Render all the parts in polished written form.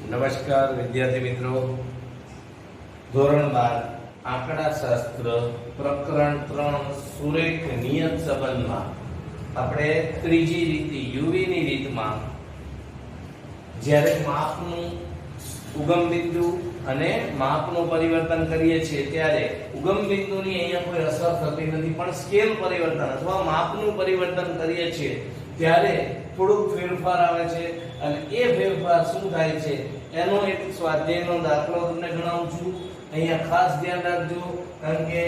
નમસ્કાર વિદ્યાર્થી મિત્રો, ધોરણ 12 આંકડાશાસ્ત્ર પ્રકરણ 3 સુરેખ નિયત સંબંધમાં આપણે ત્રીજી રીત યુવી ની રીતમાં જ્યારે માપનું ઉગમ બિંદુ અને માપનું પરિવર્તન કરીએ છીએ ત્યારે ઉગમ બિંદુની અહીંયા કોઈ અસર થતી નથી, પણ સ્કેલ પરિવર્તન અથવા માપનું પરિવર્તન કરીએ છીએ ત્યારે થોડુંક ફેરફાર આવે છે અને એ ફેરફાર શું થાય છે એનો એક સ્વાધ્યાયનો દાખલો તમને ગણાવું છું. અહીંયા ખાસ ધ્યાન રાખજો, કારણ કે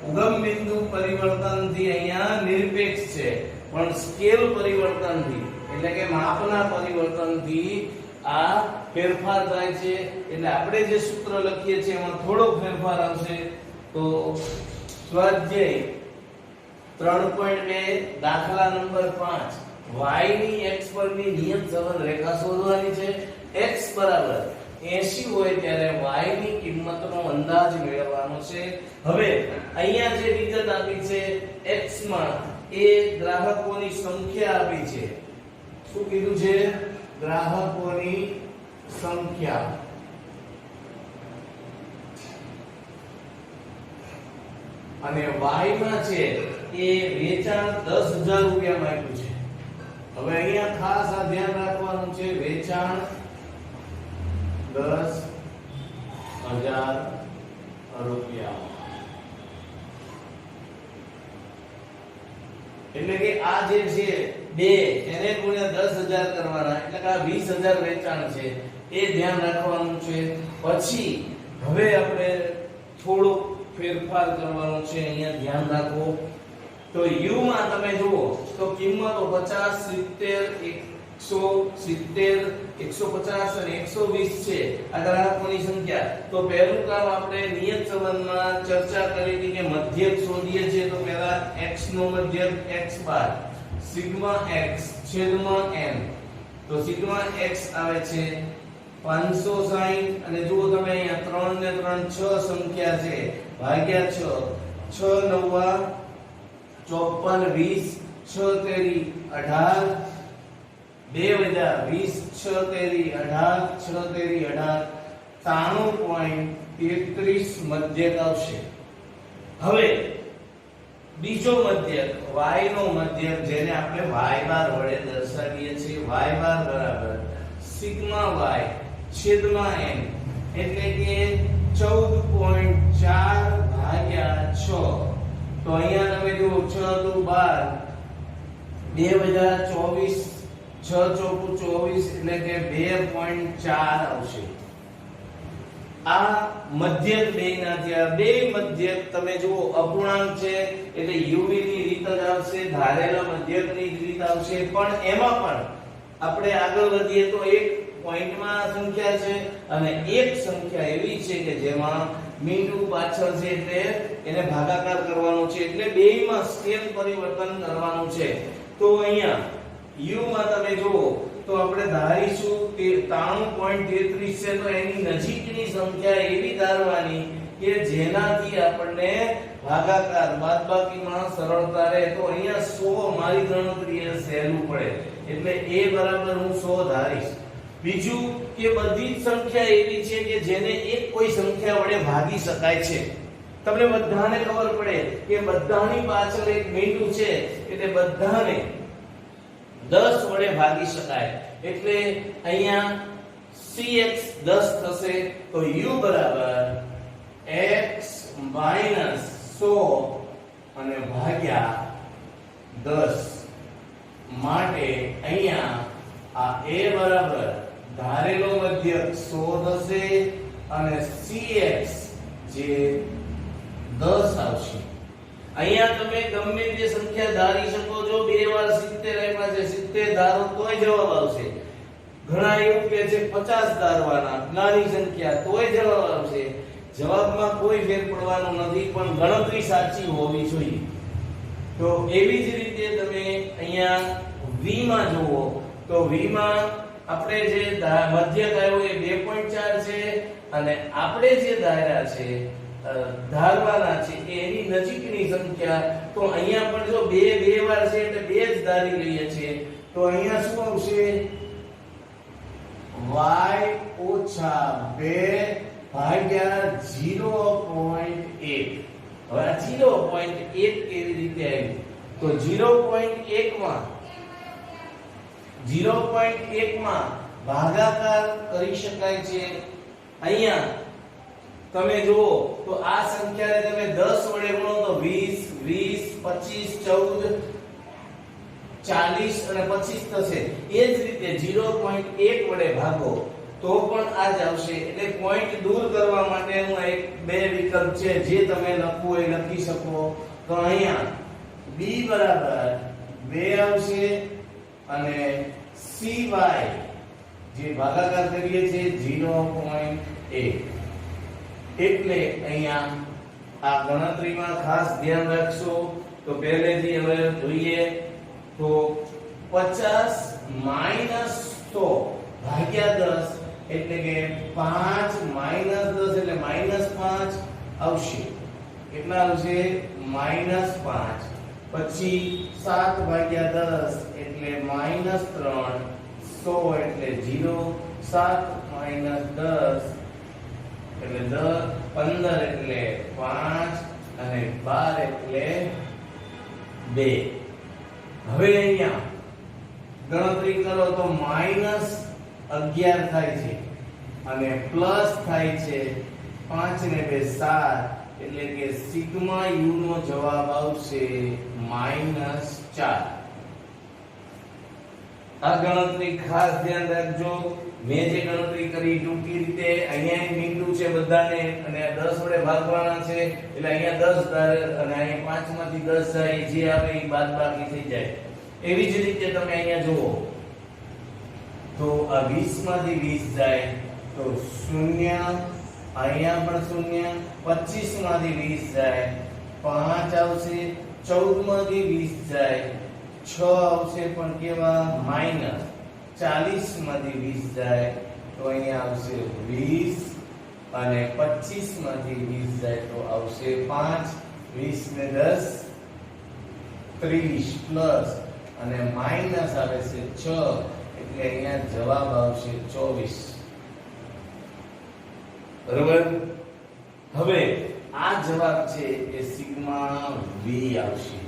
ઉગમ બિંદુ પરિવર્તનથી અહીંયા નિરપેક્ષ છે, પણ સ્કેલ પરિવર્તનથી એટલે કે માપના પરિવર્તનથી આ ફેરફાર થાય છે. એટલે આપણે જે સૂત્ર લખીએ છીએ એમાં થોડો ફેરફાર આવશે. તો સ્વાધ્યાય 3.2 દાખલા નંબર 5 y ની x પરની નિયત સંબંધ રેખા શોધવાની છે. x બરાબર 80 હોય ત્યારે y ની કિંમતનો અંદાજ મેળવવાનો છે. હવે અહીંયા જે વિગત આપી છે x માં એ ગ્રાહકોની સંખ્યા આપી છે. શું કીધું છે? ગ્રાહકોની સંખ્યા. અને y માં છે એ વેચાણ 10000 રૂપિયા માં આપ્યું છે. હવે અહીંયા ખાસ આ ધ્યાન રાખવાનું છે, વેચાણ 10000 રૂપિયા. એટલે કે આ જે છે 2 એને ગુણ્યા 10000 કરવાના, એટલે કે આ 20000 વેચાણ છે એ ધ્યાન રાખવાનું છે. પછી હવે આપણે થોડો ફેરફાર કરવાનો છે, અહીંયા ધ્યાન રાખો. તો u માં તમે જુઓ તો કિંમતો 50 70 170 150 અને 120 છે આ ગ્રાહકોની સંખ્યા. તો પહેલું કામ આપણે નિયત સંબંધમાં ચર્ચા કરી હતી કે મધ્યક શોધીએ છીએ. તો પહેલા x નો મધ્યક x બાર સિગ્મા x છેદમાં n. તો સિગ્મા x આવે છે 560 અને જુઓ તમે અહીંયા 3 ને 3 6 સંખ્યા છે ભાગ્યા 6 6 નવા 54 20 6 તેરી 18 2 વજા 20 6 તેરી 18 6 તેરી 18 93.33 મધ્યક આવશે. હવે બીજો મધ્યક y નો મધ્યક જેને આપણે y બાર વડે દર્શાવીએ છીએ. y બાર બરાબર સિગ્મા y છેદમાં n એટલે કે 14.4 ભાગ્યા 6. તો અહીંયા તમે જુઓ 6 દુ 12 2 વજા 24 6 ચોકુ 24 એટલે કે 2.4 આવશે. આ મધ્યક બેના થયા. બે મધ્યક તમે જુઓ અપૂર્ણાંક છે એટલે uv ની રીત જ આવશે, ધારેલા મધ્યકની રીત આવશે. પણ એમાં પણ આપણે આગળ વધીએ તો એક પોઈન્ટમાં સંખ્યા છે અને એક સંખ્યા એવી છે કે જેમાં મીંડું પાછળ છે એટલે એને ભાગાકાર કરવાનો છે, એટલે બેયમાં સ્કેલ પરિવર્તન કરવાનું છે. તો અહીંયા u માં તમે જુઓ તો આપણે ધારીશું કે 93.33 છે. તો એની નજીકની સંખ્યા એવી ધારવાની કે જેનાથી આપણને ભાગાકાર બાદબાકીમાં સરળતા રહે. તો અહીંયા 100 મારી ગણતરી એ સહેલું પડે એટલે a બરાબર હું 100 ધારીશ. બીજું કે બધી જ સંખ્યા એવી છે કે જેને એક કોઈ સંખ્યા વડે ભાગી શકાય છે. તમને બધાને ખબર પડે કે બધાની પાછળ એક મીંડું છે એટલે બધાને 10 વડે ભાગી શકાય. એટલે અહીંયા cx 10 થશે. તો u બરાબર x - 100 અને ભાગ્યા 10 માટે અહીંયા આ a બરાબર ધારેલો મધ્યક 100 થશે અને cx જે 10 આવશે. અહીંયા તમે ગમે તે સંખ્યા ધારી શકો છો. બે વાર 70 આપ્યા છે, 70 ધારો તોય જવાબ આવશે. ઘણા એવું કહે છે 50 ધારવાના, નાની સંખ્યા તોય જવાબ આવશે. જવાબમાં કોઈ ફેર પડવાનો નથી, પણ ગણતરી સાચી હોવી જોઈએ. તો એવી જ રીતે તમે અહીંયા v માં જુઓ તો v માં આપણે જે મધ્યક આવ્યો એ 2.4 છે અને આપણે જે ધાર્યા છે ધારવાના છે એની નજીકની સંખ્યા. તો અહીંયા પણ જો બે વાર છે એટલે બે જ ધારી લઈએ છીએ. તો અહીંયા શું આવશે y ઓછા 2 ભાગ્યા 0.1. હવે આ 0.1 કેવી રીતે આવ્યું? તો 0.1 માં ભાગાકાર કરી શકાય છે. અહીંયા તમે જુઓ તો આ સંખ્યાને તમે 10 વડે ગુણો તો 20, 20, 25, 40 અને 25 થશે. એ જ રીતે 0.1 વડે ભાગો તો પણ આ જ આવશે. એટલે પોઈન્ટ દૂર કરવા માટેનું એક બે વિકલ્પ છે જે તમે લખવું હોય લખી શકો. તો અહીંયા b બરાબર 2 આવશે અને cy જે ભાગાકાર કરીએ છીએ 0.1. એટલે અહીંયા આ ગણતરીમાં ખાસ ધ્યાન રાખશો. તો પહેલેથી હવે જોઈએ તો 50 માઈનસ 100 ભાગ્યા 10 એટલે કે 5 માઈનસ 10 એટલે -5 આવશે. કેટલા આવશે? -5. પછી 7 ભાગ્યા 10 એટલે -3. 100 એટલે 0. 7 માઈનસ 10 એટલે 10. 15 એટલે 5 અને 12 એટલે 2. હવે અહીંયા ગણતરી કરો તો -11 થાય છે અને પ્લસ થાય છે 5 ને 2 7 એટલે કે સિગ્મા યુ નો જવાબ આવશે -4. આ ગણતરી ખાસ ધ્યાન રાખજો. મેં જે ગણતરી કરી ટૂંકી રીતે અહીંયા મીંડું છે બધાને અને 10 વડે ભાગવાના છે એટલે અહીંયા 10 થાય અને અહીંયા 5 માંથી 10 જાય જે આવે એ બાદબાકી થઈ જાય. એવી જ રીતે તમે અહીંયા જુઓ તો આ 20 માંથી 20 જાય તો 0. અહીંયા પણ 0. 25 માંથી 20 જાય 5 આવશે. 14 માંથી 20 જાય 6 આવશે પણ કેવા માઈનસ. 40 માંથી 20 જાય તો અહીંયા આવશે 20 અને 25 માંથી 20 જાય તો આવશે 5. 20 ને 10 30 પ્લસ અને માઈનસ આવે છે 6 એટલે અહીંયા જવાબ આવશે 24. બરોબર. હવે આ જવાબ છે એ સિગ્મા v આવશે.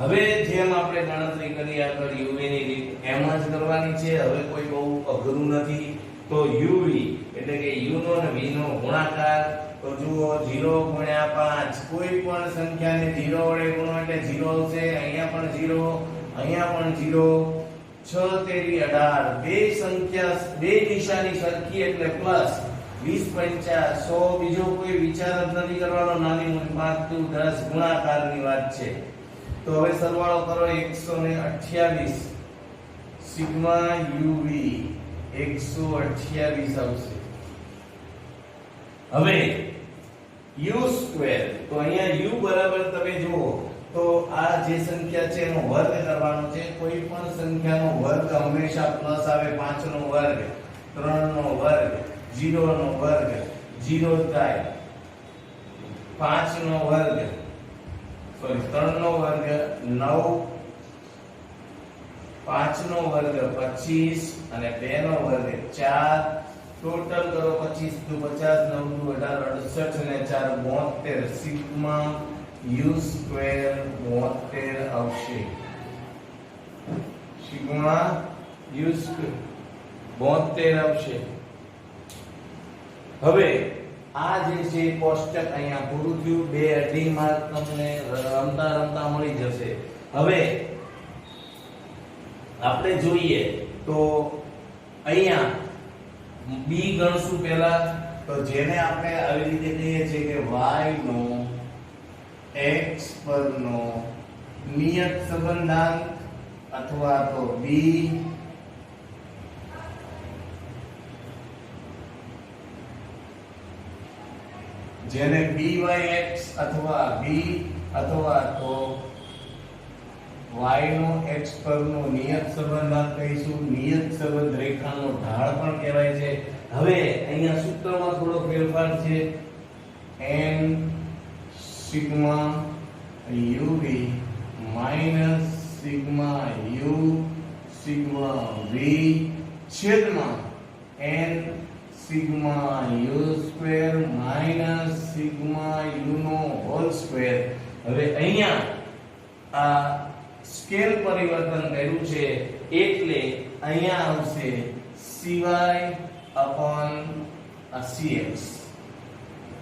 હવે જેમ આપણે ગણતરી કરી આગળ uv ની રીત એમ જ કરવાની છે. હવે કોઈ બહુ અઘરું નથી. તો uv એટલે કે u નો અને v નો ગુણાકાર. તો જુઓ 0 ગુણ્યા 5 કોઈ પણ સંખ્યાને 0 વડે ગુણો એટલે 0 આવશે. અહીંયા પણ 0, અહીંયા પણ 0. 6 તેરી 18 બે સંખ્યા બે નિશાની સરખી એટલે પ્લસ. 20 50 100 બીજો કોઈ વિચાર જ નથી કરવાનો. નાની મોટી 5 2 10 ગુણાકારની વાત છે. તો હવે સરવાળો કરો 128 સિગ્મા uv 128 આવશે. હવે u સ્ક્વેર તો અહીંયા u બરાબર તમે જુઓ તો આ જે સંખ્યા છે એનો વર્ગ કરવાનો છે. કોઈ પણ સંખ્યાનો વર્ગ હંમેશા પ્લસ આવે. 5 નો વર્ગ, 3 નો વર્ગ, 0 નો વર્ગ 0 થાય. 5 નો વર્ગ સોરી 3 નો વર્ગ 9, 5 નો વર્ગ 25 અને 2 નો વર્ગ 4. ટોટલ કરો 25 દુ 50 9 દુ 18 68 અને 4 72 સિગ્મા u સ્ક્વેર 72 આવશે. સિગ્મા u સ્ક્વેર 72 આવશે. હવે આ જે છે કોષ્ટક અહીંયા પૂરું થયું. 2 અઢી માર્ક તમને રમતા રમતા મળી જશે. હવે આપણે જોઈએ તો અહીંયા b ગણશું પહેલા. તો જેને આપણે આવી રીતે કહીએ છીએ કે y નો x પરનો નિયત સંબંધાંક અથવા તો b જેને byx અથવા b અથવા તો y નો x પરનો નિયત સંબંધાંક કહીશું. નિયત સંબંધ રેખાનો ઢાળ પણ કહેવાય છે. હવે અહીંયા સૂત્રમાં થોડો ફેરફાર છે. n sigma uv minus sigma u sigma v છેદમાં n sigma u square minus sigma u નો હોલ સ્ક્વેર. હવે અહીંયા આ સ્કેલ પરિવર્તન કર્યું છે એટલે અહીંયા આવશે cy upon a cx.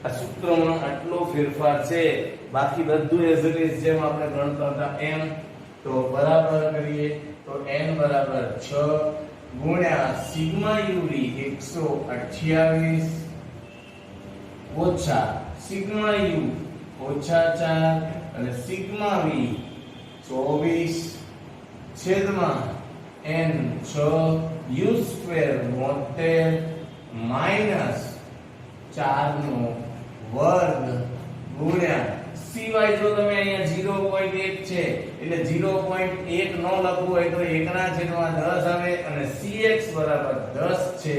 આ સૂત્રમાં આટલો ફેરફાર છે, બાકી બધું એઝ ઇટ ઇઝ જેમ આપણે ગણતા હતા એમ. તો બરાબર કરીએ તો n બરાબર 6 ગુણ્યા સિગ્મા uv 128 ઓછા સિગ્મા u ઓછા 4 અને સિગ્મા v 24 છેદમાં n 6 u સ્ક્વેર 72 માઈનસ 4 નો વર્ગ ગુણ્યા સિવાય જો તમે અહીંયા 0.1 છે એટલે 0.1 નો લખવું હોય તો 1 ના છેદમાં 10 આવે અને cx બરાબર 10 છે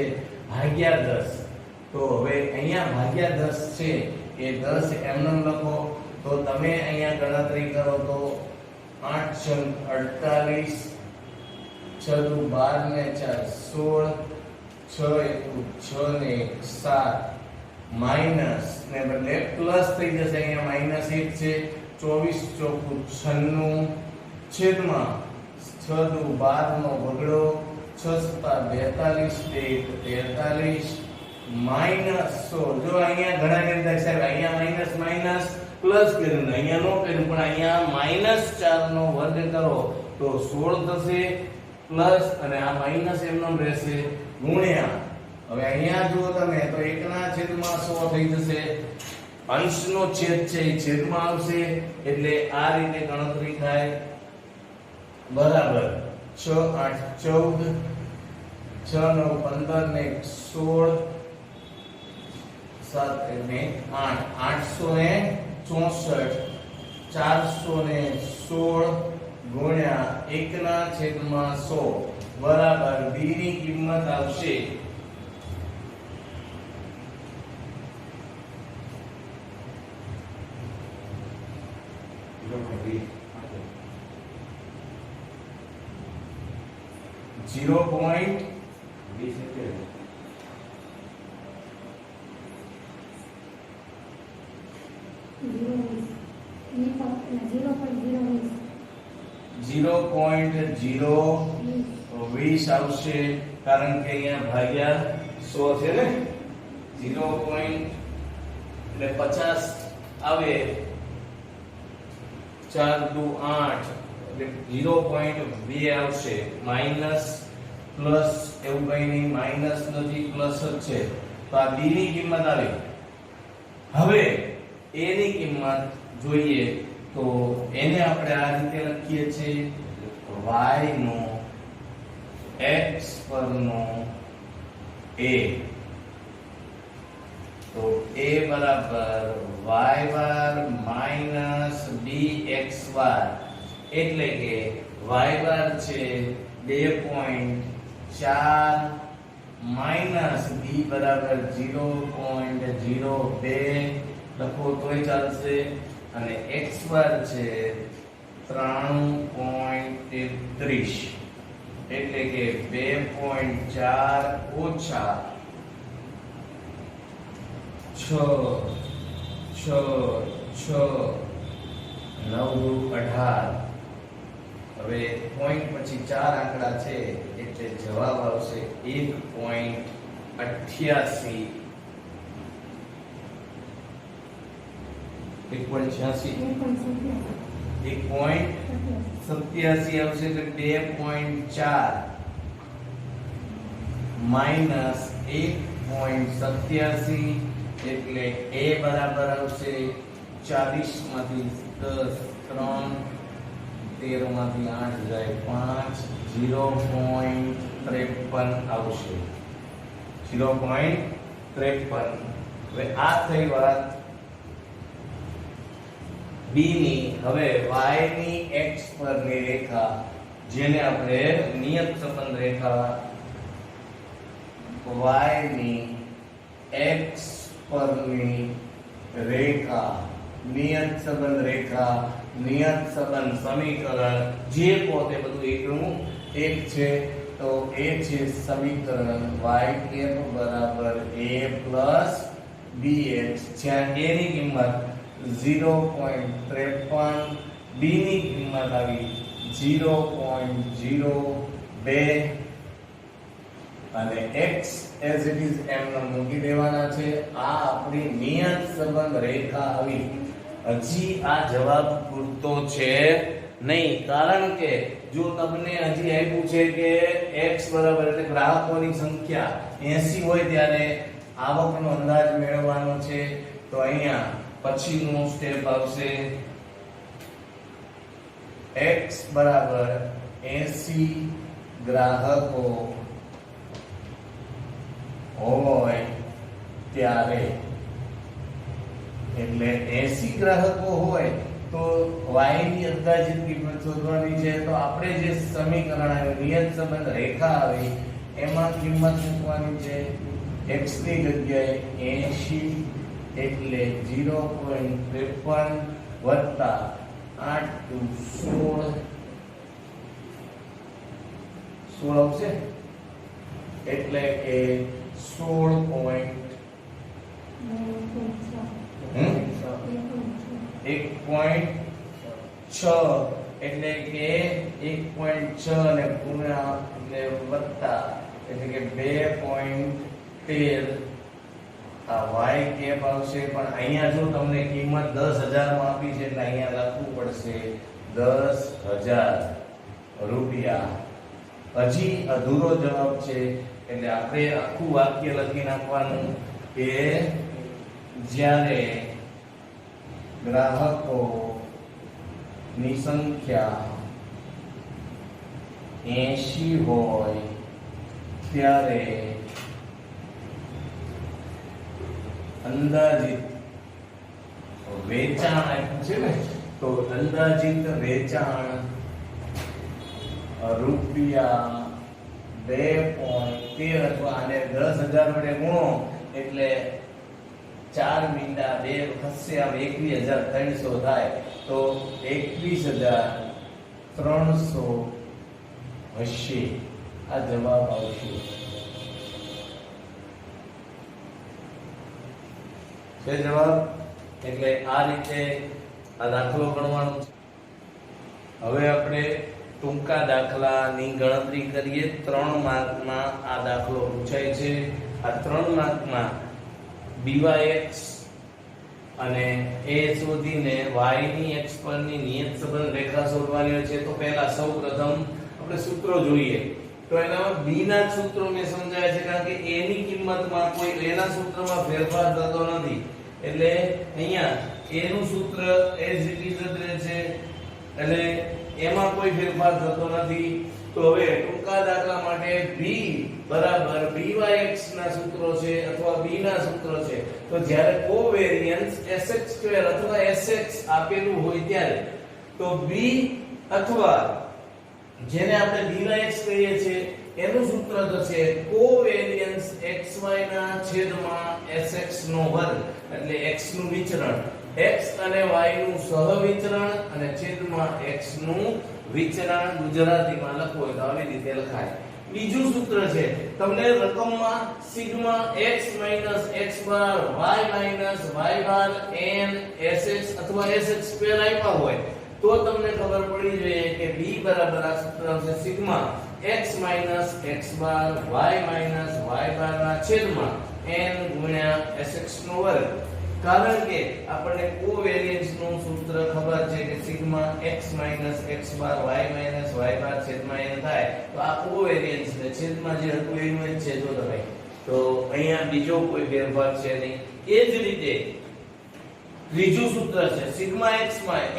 ભાગ્યા 10. તો હવે અહીંયા ભાગ્યા 10 છે એ 10 એમનેમ લખો. તો તમે અહીંયા ગણતરી કરો તો 8 48 6 દુ 12 ને 4 16 6 એકુ 6 ને 1 7 માઈનસ ને બદલે પ્લસ થઈ જશે. અહીંયા માઈનસ 1 છે 24 ચોકું 96 છેદમાં 6 દુ 12 નો બગડો 6 સત્તા 42 43 માઈનસ 16. જો અહીંયા ઘણા ને અંદર સાહેબ અહીંયા માઈનસ માઈનસ પ્લસ કર્યું, અહીંયા નો કર્યું, પણ અહીંયા માઈનસ 4 નો વર્ગ કરો તો 16 થશે પ્લસ અને આ માઈનસ એમનો રહેશે ગુણ્યા. હવે અહીંયા જો તમે તો 1 ના છેદમાં 100 થઈ જશે. અંશનો છેદ છે એ છેદમાં આવશે એટલે આ રીતે ગણતરી થાય. બરાબર 6 8 14 6 9 15 ને 16 7 ને 8 864 416 ગુણ્યા 1 ના છેદમાં 100 બરાબર b ની કિંમત આવશે 0.20. આવશે કારણ કે અહીંયા ભાગ્યા 100 છે ને 0. એટલે 50 આવે 4 દુ 8 એટલે 0.2 આવશે. માઈનસ પ્લસ એવું કઈ નહીં, માઈનસ નથી પ્લસ જ છે. તો આ b ની કિંમત આવી. હવે a ની કિંમત જોઈએ તો એને આપણે આ રીતે લખીએ છીએ y નો x પરનો a. તો a બરાબર y bar minus dx bar એટલે કે y bar છે 2.4 માઈનસ b બરાબર 0.02 લખો તોય ચાલશે અને x bar છે 93.33 એટલે કે 2.4 ઓછા 6 9 18. હવે પોઈન્ટ પછી 4 આંકડા છે એટલે જવાબ આવશે 1.88. 1.87 આવશે તો 2.4 માઈનસ 1.87 એટલે a બરાબર આવશે 40 માંથી 10 3 13 માંથી 8 જાય 5 0.53 આવશે 0.53. હવે આ થઈ વાત b ની. હવે y ની x પરની રેખા જેને આપણે નિયત સંબંધ રેખા y ની x પરની રેખા નિયત સંબંધ રેખા નિયત સંબંધ સમીકરણ જે પોતે બધું એકનું એક છે. તો એ છે સમીકરણ y કેપ બરાબર a પ્લસ bx, જ્યાં a ની કિંમત 0.53, b ની કિંમત આવી 0.02 અને x as it is એમને મૂકી દેવાના છે. આ આપણી નિયત સંબંધ રેખા આવી. હજી આ જવાબ પૂરતો છે નહીં, કારણ કે જો તમને હજી આપ્યું છે કે x બરાબર એટલે ગ્રાહકોની સંખ્યા 80 હોય ત્યારે આવકનો અંદાજ મેળવવાનો છે, તો અહીંયા પછીનું સ્ટેપ આવશે x બરાબર 80 ગ્રાહકો હોય ત્યારે, એટલે 80 ગ્રાહકો હોય તો y ની અંદાજિત કિંમત શોધવાની છે. તો આપણે જે સમીકરણ આવ્યું નિયત સંબંધ રેખા આવી એમાં કિંમત મૂકવાની છે. x ની જગ્યાએ 80 એટલે 0.53 વત્તા 8 * 16 આવશે, એટલે કે 16.1.6 એટલે કે 1.6 અને ગુણ્યા એટલે વત્તા એટલે કે 2.13 આ y કેપ આવશે. પણ અહીંયા જો તમને કિંમત 10000 માં આપી છે એટલે અહીંયા લખવું પડશે 10000 રૂપિયા. હજી અધૂરો જવાબ છે એટલે આપણે આખું વાક્ય લખી નાખવાનું કે જ્યારે ગ્રાહકો ની સંખ્યા 80 હોય ત્યારે અંદાજિત વેચાણ આપ્યું છે ને, તો અંદાજિત વેચાણ રૂપિયા 2.13 અથવા આને 10000 વડે ગુણો એટલે 4 મીંડા 2 ખસે આમ 21300 થાય, તો 21300 હશે. આ જવાબ આવશે. છે જવાબ. એટલે આ રીતે આ દાખલો ગણવાનો છે. હવે આપણે ટૂંકા દાખલાની ગણતરી કરીએ. 3 માર્કમાં આ દાખલો પૂછાય છે. આ 3 માર્કમાં dyx અને a શોધીને y ની x પરની નિયત સંબંધ રેખા શોધવાની હોય છે. તો પહેલા સૌપ્રથમ આપણે સૂત્રો જોઈએ. તો એના b ના સૂત્રો મેં સમજાવ્યા છે, કારણ કે a ની કિંમતમાં કોઈ a ના સૂત્રમાં ફેરફાર થતો નથી, એટલે અહીંયા a નું સૂત્ર as it is જ રહે છે, એટલે એમાં કોઈ ફેરફાર થતો નથી. તો હવે ટૂંકા દાખલા માટે b બરાબર byx ના સૂત્રો છે અથવા b ના સૂત્રો છે. તો જ્યારે કોવેરિયન્સ sx² અથવા sx આપેલું હોય ત્યારે તો b અથવા જેને આપણે dyx કહીએ છીએ એનું સૂત્ર થશે કોવેરિયન્સ xy ના છેદમાં sx નો વર્ગ, એટલે x નું વિચરણ, x અને y નું સહવિચરણ અને છેદમાં x નું વિચરણ. ગુજરાતીમાં લખવું હોય તો આવી રીતે લખાય. બીજું સૂત્ર છે, તમને રકમમાં સિગ્મા x - x બાર y - y બાર n sx અથવા sx² આપ્યા હોય તો તમને ખબર પડી જોઈએ કે b બરાબર આ સૂત્ર આવશે સિગ્મા x - x બાર y - y બાર ના છેદમાં n ગુણ્યા sx નો વર્ગ. કારણ કે આપણને કોવેરિયન્સ નું સૂત્ર ખબર છે કે સિગ્મા x - x બાર y - y બાર છેદમાં n થાય, તો આ કોવેરિયન્સ ને છેદમાં જે હતું એનું જ છે. જો તમે તો અહીંયા બીજો કોઈ ફેરફાર છે નહીં. એ જ રીતે ત્રીજું સૂત્ર છે સિગ્મા x માં n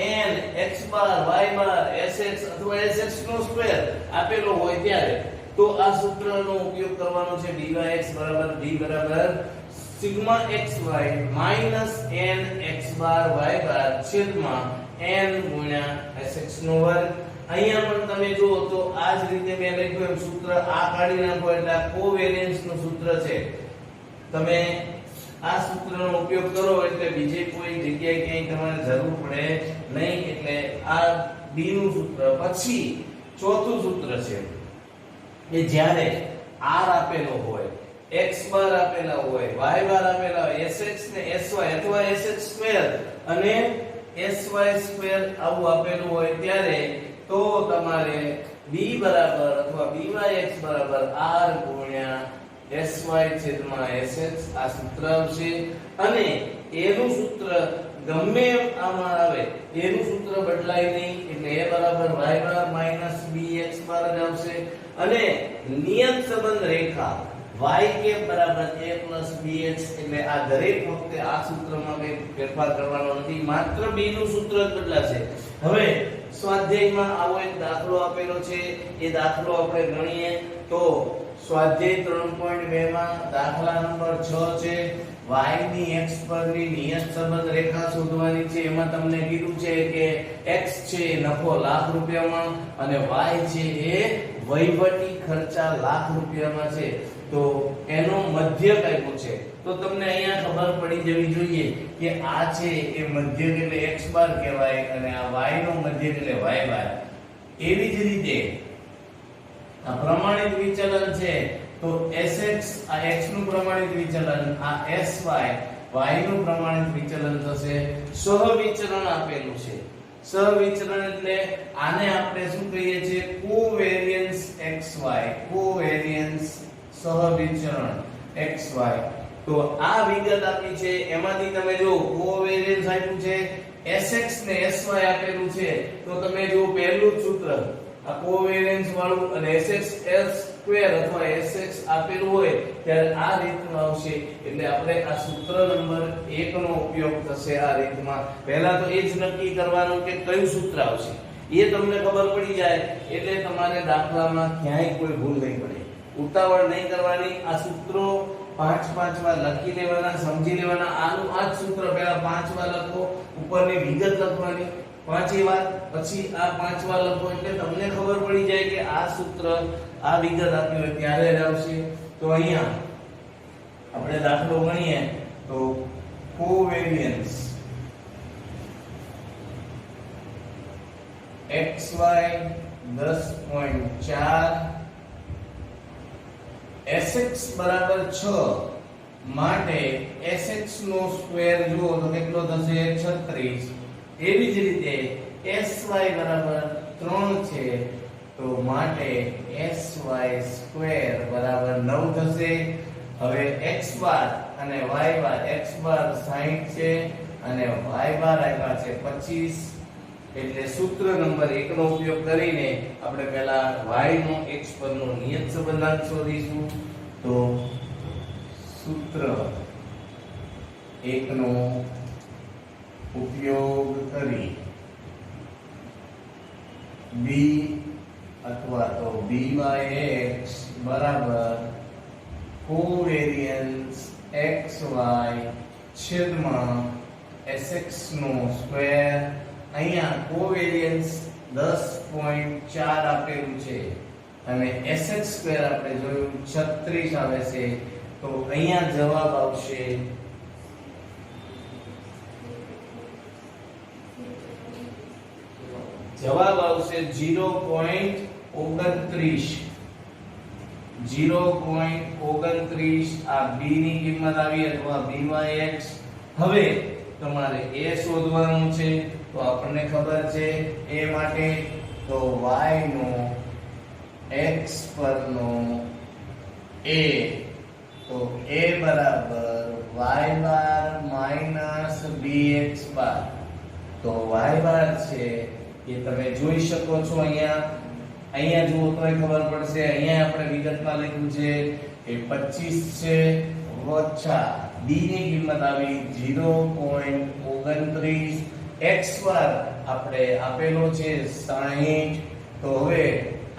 x બાર y બાર sx અથવા sx નો સ્ક્વેર આપેલો હોય ત્યારે તો આ સૂત્રનો ઉપયોગ કરવાનો છે. dyx બરાબર d બરાબર sigma xy minus n x બાર y બાર છેદમાં n ગુણ્યા sx નો વર્ગ. અહીંયા પણ તમે જુઓ તો આ જ રીતે મેં લખ્યું એમ સૂત્ર આ કાઢી નાખો એટલે આ કોવેરિયન્સ નું સૂત્ર છે. તમે આ સૂત્રનો ઉપયોગ કરો એટલે બીજે કોઈ જગ્યાએ ક્યાંય તમારે જરૂર પડે નહીં. એટલે આ b નું સૂત્ર. પછી ચોથું સૂત્ર છે કે જ્યારે r આપેલો હોય, x બાર આપેલા હોય, y બાર આપેલા હોય, sx ને sy અથવા sx સ્ક્વેર અને sy સ્ક્વેર આવું આપેલું હોય ત્યારે તો તમારે b બરાબર અથવા byx બરાબર r ગુણ્યા sy છેદમાં sx આ સૂત્ર આવશે અને એનું સૂત્ર ગમે આમાં આવે એનું સૂત્ર બદલાય નહીં એટલે a બરાબર y બાર માઈનસ bx બાર જ આવશે અને નિયત સંબંધ રેખા y કેપ બરાબર a plus bx એટલે આ દરેક વખતે આ સૂત્રમાં કંઈ ફેરફાર કરવાનો નથી, માત્ર b નું સૂત્ર જ બદલાશે. હવે સ્વાધ્યાયમાં આવો એક દાખલો આપેલો છે, એ દાખલો આપણે ગણીએ તો સ્વાધ્યાય 3.2 માં દાખલા નંબર 6 છે. y ની x પરની નિયત સંબંધ રેખા શોધવાની છે. એમાં તમને કીધું છે કે x છે નફો લાખ રૂપિયામાં અને y છે એ વહીવટી ખર્ચા લાખ રૂપિયામાં છે. તો એનો મધ્યક આપ્યો છે તો તમને અહીંયા ખબર પડી જવી જોઈએ કે આ છે એ મધ્યક એટલે x બાર કહેવાય અને આ y નો મધ્યક એટલે y બાર. એવી જ રીતે આ પ્રમાણિત વિચલન છે તો sx આ x નું પ્રમાણિત વિચલન, આ sy y નું પ્રમાણિત વિચલન થશે. સહવિચરણ આપેલું છે. સહવિચરણ એટલે આને આપણે શું કહીએ છીએ? Covariance xy, covariance સહવિચરણ xy. તો આ વિગત આપી છે એમાંથી તમે જો કોવેરિયન્સ આપ્યું છે, sx ને sy આપેલું છે તો તમે જો પહેલું જ સૂત્ર આ કોવેરિયન્સ વાળું અને sx સ્ક્વેર અથવા sx આપેલું હોય ત્યારે આ રીતનું આવશે એટલે આપણે આ સૂત્ર નંબર 1 નો ઉપયોગ થશે. આ રીતમાં પહેલા તો એ જ નક્કી કરવાનું કે કયું સૂત્ર આવશે, એ તમને ખબર પડી જાય એટલે તમારે દાખલામાં ક્યાંય કોઈ ભૂલ નહીં પડે. ઉતાવળ નહીં કરવાની. આ સૂત્રો 5 વાર લખી લેવાના, સમજી લેવાના. આનું આ જ સૂત્ર પહેલા 5 વાર લખો, ઉપરની વિગત લખવાની 5 વાર, પછી આ 5 વાર લખો એટલે તમને ખબર પડી જાય કે આ સૂત્ર આ વિગત આપી હોય ત્યારે જ આવશે. તો અહીંયા આપણે દાખલો ગણીએ તો કોવેરિયન્સ xy 10.4 sx બરાબર 6 માટે sx નો સ્ક્વેર જુઓ તો કેટલો થશે? 36. એવી જ રીતે sy બરાબર 3 છે તો માટે sy સ્ક્વેર બરાબર 9 થશે. હવે x બાર અને y બાર, x બાર 60 છે અને y બાર આવ્યા છે 25 એટલે સૂત્ર નંબર 1 નો ઉપયોગ કરીને આપણે પહેલા y નો x પરનો નિયત સંબંધાંક શોધીશું. તો સૂત્ર 1 નો ઉપયોગ કરી b અથવા તો byx બરાબર કોવેરિયન્સ xy છેદમાં sx નો સ્ક્વેર. અહીંયા કોવેરિયન્સ 10.4 આપેલું છે અને sx સ્ક્વેર આપણે જોયું 36 આવે છે તો અહીંયા જવાબ આવશે જવાબ આવશે 0.29. 0.29 આ b ની કિંમત આવી અથવા byx. હવે તમારે a શોધવાનું છે તો આપણને ખબર છે a માટે તો y નો x પરનો a તો a બરાબર y બાર માઈનસ bx બાર. તો y બાર છે એ તમે જોઈ શકો છો અહીંયા જુઓ તો ખબર પડશે. અહીંયા આપણે વિગતમાં લખ્યું છે એ 25 છે ઓછા b ની કિંમત આવી 0.29. x બાર આપણે આપેલો છે 60 તો હવે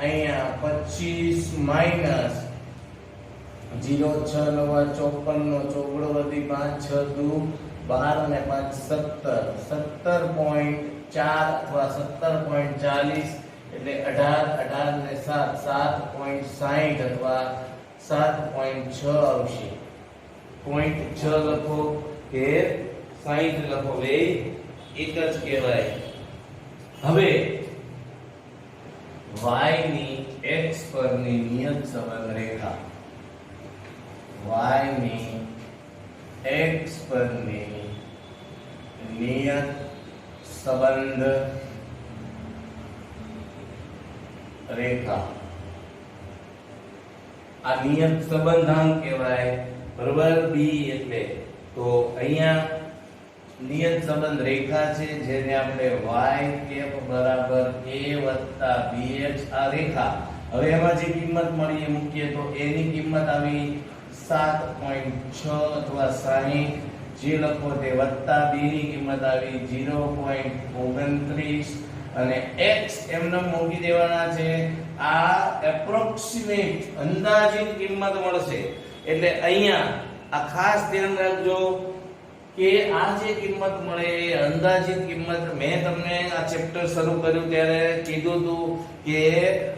અહીંયા 25 માઈનસ 0 6 9 54 નો ચોગડો વધી 5 6 દુ 12 અને 5 17 17.4 અથવા 17.40 એટલે 18 ને 7 7.60 અથવા 7.6 આવશે. 0.6 લખો કે 60 લખો બે એક જ કહેવાય. હવે y ની x પરની નિયત સંબંધ રેખા y ની x પરની નિયત સંબંધ રેખા આ નિયત સંબંધાંક કહેવાય બરોબર b એટલે તો અહીંયા નિયત સંબંધ રેખા છે જેને આપણે y કેપ બરાબર a bx આ રેખા હવે એમાં જે કિંમત મળી એ મૂકીએ તો a ની કિંમત આવી 7.6 અથવા 60 જે લખો તે વત્તા b ની કિંમત આવી 0.29 અને x એમને મૂકી દેવાના છે આ એપ્રોક્સિમેટ અંદાજિત કિંમત મળશે એટલે અહીંયા આ ખાસ ધ્યાન રાખજો કે આ જે કિંમત મળે એ અંદાજિત કિંમત મેં તમને આ ચેપ્ટર શરૂ કર્યું ત્યારે કીધું હતું કે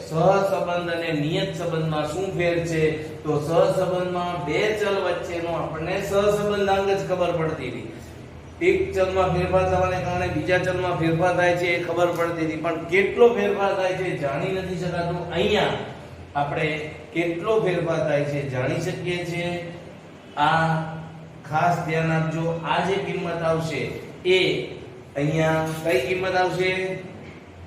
સહસંબંધ અને નિયત સંબંધમાં શું ફેર છે તો સહસંબંધમાં બે ચલ વચ્ચેનો આપણને સહસંબંધાંક જ ખબર પડતી હતી એક ચલમાં ફેરફાર થવાને કારણે બીજા ચલમાં ફેરફાર થાય છે એ ખબર પડતી હતી પણ કેટલો ફેરફાર થાય છે જાણી નથી શકાતું અહીંયા આપણે કેટલો ફેરફાર થાય છે જાણી શકીએ છીએ આ ખાસ ધ્યાન આપજો આ જે કિંમત આવશે એ અહીંયા કઈ કિંમત આવશે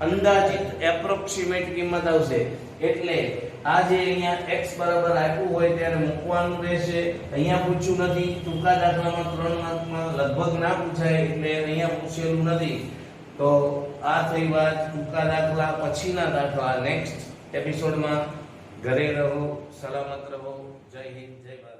અંદાજિત એપ્રોક્સિમેટ કિંમત આવશે એટલે આ જે અહીંયા x બરાબર આપ્યું હોય ત્યારે મૂકવાનું રહેશે અહીંયા પૂછ્યું નથી ટૂંકા દાખલામાં 3 માર્કમાં લગભગ ના પૂછાય એટલે અહીંયા પૂછેલું નથી તો આ થઈ વાત ટૂંકા દાખલા પછીના દાખલા નેક્સ્ટ એપિસોડમાં ઘરે રહો સલામત રહો જય હિન્દ જય ભારત